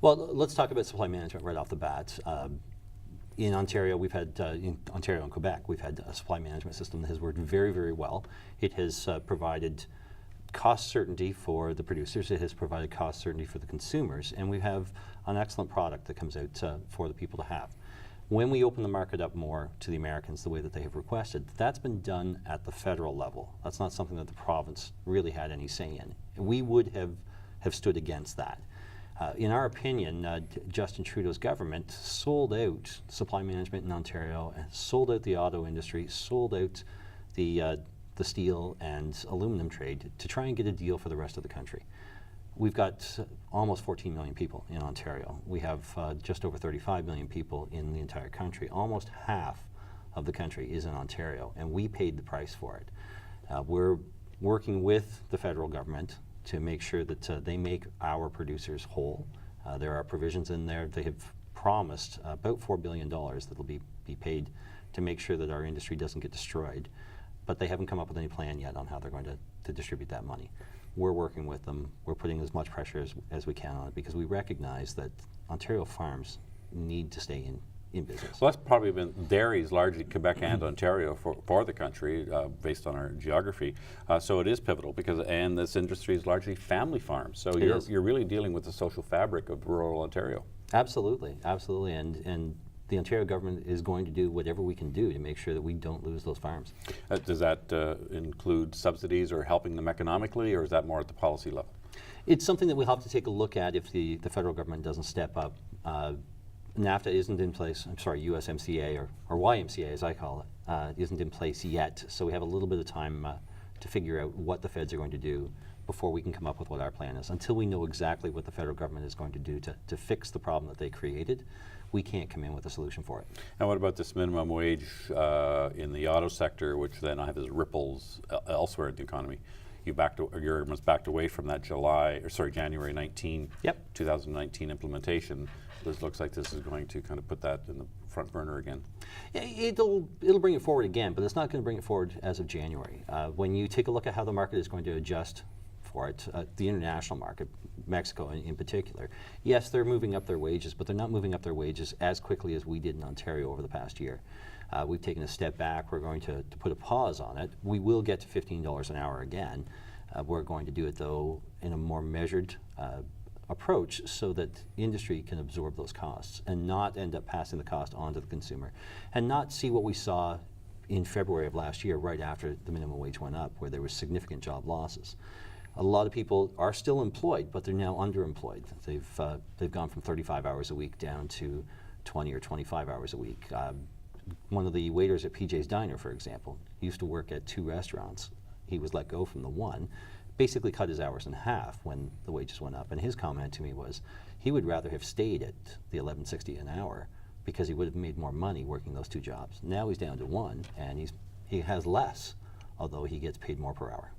Well, let's talk about supply management right off the bat. In Ontario, we've had, in Ontario and Quebec, we've had a supply management system that has worked very, very well. It has provided cost certainty for the producers, it has provided cost certainty for the consumers, and we have an excellent product that comes out for the people to have. When we open the market up more to the Americans the way that they have requested, that's been done at the federal level. That's not something that the province really had any say in. We would have stood against that. In our opinion, Justin Trudeau's government sold out supply management in Ontario, and sold out the auto industry, sold out the steel and aluminum trade to try and get a deal for the rest of the country. We've got almost 14 million people in Ontario. We have just over 35 million people in the entire country. Almost half of the country is in Ontario, and we paid the price for it. We're working with the federal government to make sure that they make our producers whole. There are provisions in there. They have promised about $4 billion that will be paid to make sure that our industry doesn't get destroyed, but they haven't come up with any plan yet on how they're going to distribute that money. We're working with them. We're putting as much pressure as we can on it because we recognize that Ontario farms need to stay in business. Well, that's probably been, dairy is largely Quebec and Ontario for the country based on our geography. So it is pivotal because, and this industry is largely family farms. So you're really dealing with the social fabric of rural Ontario. Absolutely, absolutely. And the Ontario government is going to do whatever we can do to make sure that we don't lose those farms. Does that include subsidies or helping them economically, or is that more at the policy level? It's something that we'll have to take a look at if the federal government doesn't step up. NAFTA isn't in place, I'm sorry, USMCA or YMCA as I call it, isn't in place yet. So we have a little bit of time to figure out what the feds are going to do before we can come up with what our plan is. Until we know exactly what the federal government is going to do to fix the problem that they created, we can't come in with a solution for it. And what about this minimum wage in the auto sector, which then has ripples elsewhere in the economy? Your government's backed away from that January 19, 2019 implementation. This looks like this is going to kind of put that in the front burner again. Yeah, it'll bring it forward again, but it's not going to bring it forward as of January. When you take a look at how the market is going to adjust for it, the international market, Mexico in particular, yes, they're moving up their wages, but they're not moving up their wages as quickly as we did in Ontario over the past year. We've taken a step back. We're going to put a pause on it. We will get to $15 an hour again. We're going to do it, though, in a more measured approach so that industry can absorb those costs and not end up passing the cost on to the consumer, and not see what we saw in February of last year, right after the minimum wage went up, where there were significant job losses. A lot of people are still employed, but they're now underemployed. They've gone from 35 hours a week down to 20 or 25 hours a week. One of the waiters at PJ's Diner, for example, used to work at 2 restaurants. He was let go from the one, basically cut his hours in half when the wages went up. And his comment to me was he would rather have stayed at the $11.60 an hour because he would have made more money working those 2 jobs. Now he's down to 1, and he has less, although he gets paid more per hour.